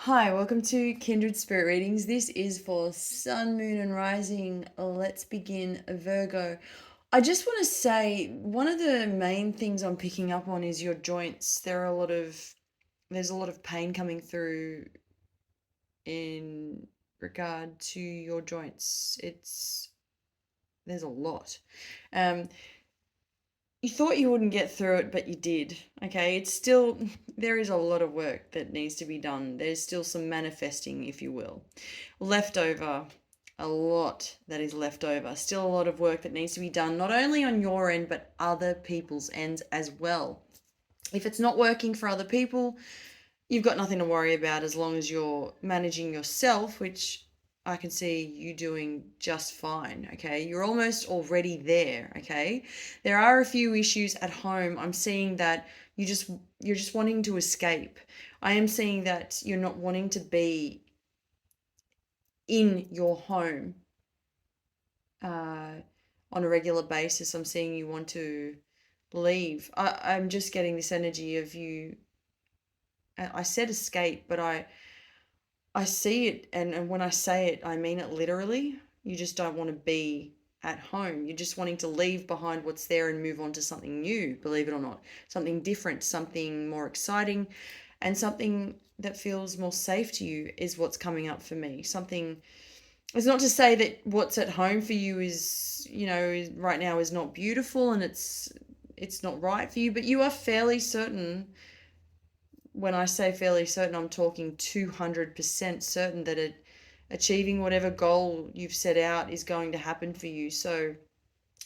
Hi, welcome to Kindred Spirit Readings. This is for Sun, Moon, and Rising. Let's begin, Virgo. I just want to say one of the main things I'm picking up on is your joints. There's a lot of pain coming through in regard to your joints. There's a lot. Um, you thought you wouldn't get through it, but you did. Okay, there is a lot of work that needs to be done. There's still some manifesting, if you will, left over, a lot that is left over. Still a lot of work that needs to be done, not only on your end, but other people's ends as well. If it's not working for other people, you've got nothing to worry about as long as you're managing yourself, which I can see you doing just fine, okay? You're almost already there, okay? There are a few issues at home. I'm seeing that you're just wanting to escape. I am seeing that you're not wanting to be in your home uh, on a regular basis. I'm seeing you want to leave. I'm just getting this energy of you. I said escape, but I see it, and when I say it, I mean it literally. You just don't want to be at home. You're just wanting to leave behind what's there and move on to something new, believe it or not. Something different, something more exciting, and something that feels more safe to you is what's coming up for me. Something, it's not to say that what's at home for you is, right now is not beautiful and it's not right for you, but you are fairly certain. When I say fairly certain, I'm talking 200% certain that achieving whatever goal you've set out is going to happen for you. So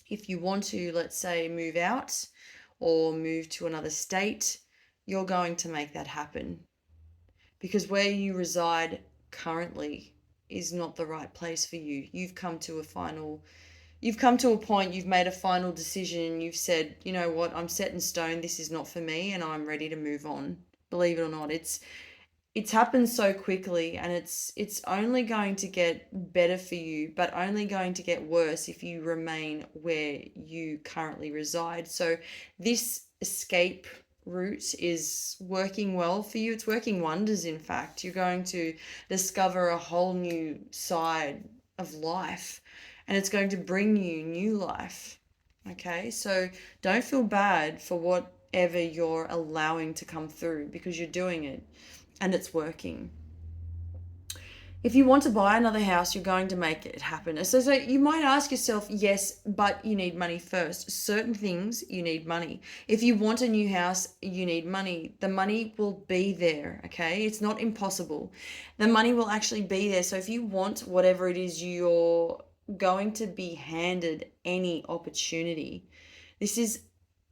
if you want to, let's say, move out or move to another state, you're going to make that happen because where you reside currently is not the right place for you. You've come to a point, you've made a final decision, you've said, you know what, I'm set in stone, this is not for me, and I'm ready to move on. Believe it or not, it's happened so quickly, and it's only going to get better for you, but only going to get worse if you remain where you currently reside. So this escape route is working well for you. It's working wonders, in fact. You're going to discover a whole new side of life, and it's going to bring you new life. Okay, so don't feel bad for whatever you're allowing to come through because you're doing it and it's working. If you want to buy another house, you're going to make it happen. So you might ask yourself, yes, but you need money first. Certain things, you need money. If you want a new house, you need money. The money will be there, okay? It's not impossible. The money will actually be there. So if you want whatever it is, you're going to be handed any opportunity. This is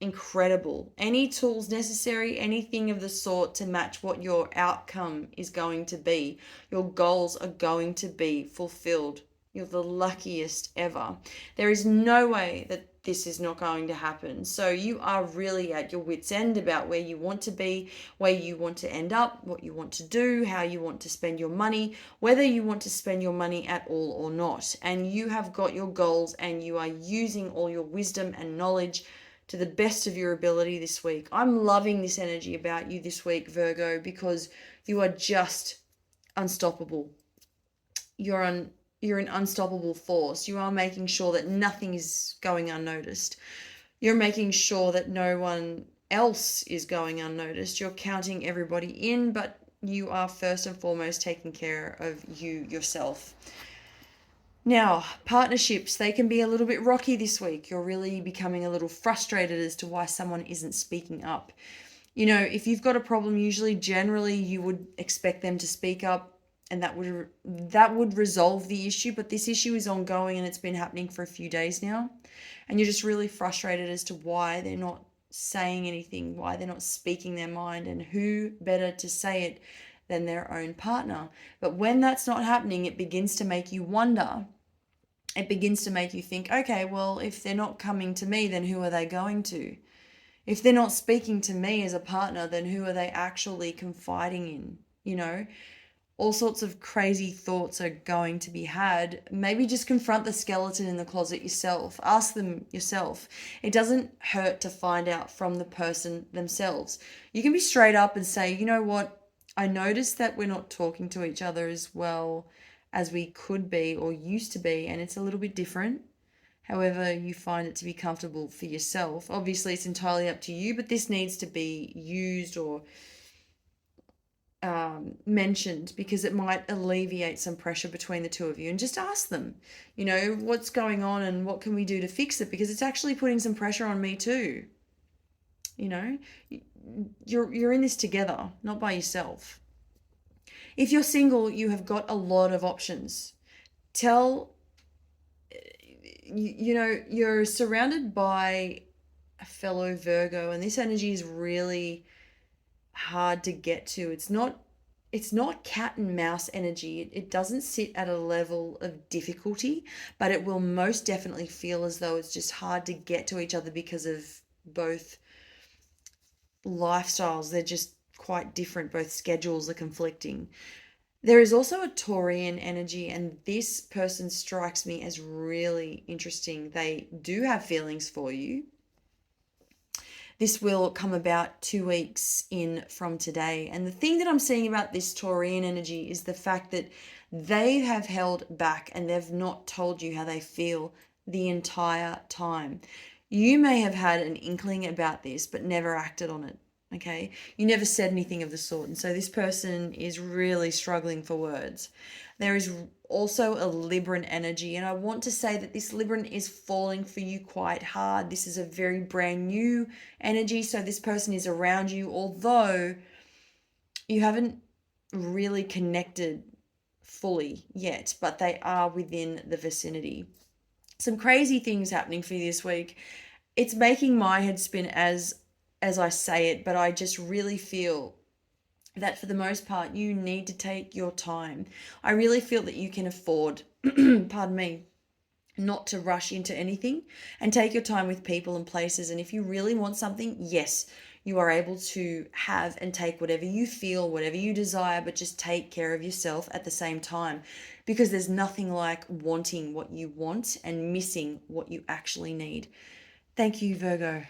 incredible. Any tools necessary, anything of the sort to match what your outcome is going to be. Your goals are going to be fulfilled. You're the luckiest ever. There is no way that this is not going to happen. So you are really at your wits' end about where you want to be, where you want to end up, what you want to do, how you want to spend your money, whether you want to spend your money at all or not. And you have got your goals and you are using all your wisdom and knowledge to the best of your ability this week. I'm loving this energy about you this week, Virgo, because you are just unstoppable. You're an unstoppable force. You are making sure that nothing is going unnoticed. You're making sure that no one else is going unnoticed. You're counting everybody in, but you are first and foremost taking care of you yourself. Now, partnerships, they can be a little bit rocky this week. You're really becoming a little frustrated as to why someone isn't speaking up. If you've got a problem, usually generally you would expect them to speak up and that would resolve the issue, but this issue is ongoing and it's been happening for a few days now. And you're just really frustrated as to why they're not saying anything, why they're not speaking their mind, and who better to say it than their own partner. But when that's not happening, it begins to make you wonder. It begins to make you think, okay, well, if they're not coming to me, then who are they going to? If they're not speaking to me as a partner, then who are they actually confiding in? All sorts of crazy thoughts are going to be had. Maybe just confront the skeleton in the closet yourself. Ask them yourself. It doesn't hurt to find out from the person themselves. You can be straight up and say, you know what? I notice that we're not talking to each other as well as we could be or used to be, and it's a little bit different. However, you find it to be comfortable for yourself. Obviously, it's entirely up to you, but this needs to be used or mentioned because it might alleviate some pressure between the two of you. And just ask them, what's going on and what can we do to fix it, because it's actually putting some pressure on me too. You know, you're in this together, not by yourself. If you're single, you have got a lot of options. Tell you're surrounded by a fellow Virgo, and this energy is really hard to get to. It's not cat and mouse energy. It doesn't sit at a level of difficulty, but it will most definitely feel as though it's just hard to get to each other because of both lifestyles. They're just quite different. Both schedules are conflicting. There is also a Taurian energy, and this person strikes me as really interesting. They do have feelings for you. This will come about 2 weeks in from today. And the thing that I'm seeing about this Taurian energy is the fact that they have held back and they've not told you how they feel the entire time. You may have had an inkling about this, but never acted on it. Okay. You never said anything of the sort. And so this person is really struggling for words. There is also a Libran energy, and I want to say that this Libran is falling for you quite hard. This is a very brand new energy, so this person is around you, although you haven't really connected fully yet, but they are within the vicinity. Some crazy things happening for you this week. It's making my head spin as I say it, but I just really feel that for the most part, you need to take your time. I really feel that you can afford, pardon me, not to rush into anything and take your time with people and places. And if you really want something, yes, you are able to have and take whatever you feel, whatever you desire, but just take care of yourself at the same time, because there's nothing like wanting what you want and missing what you actually need. Thank you, Virgo.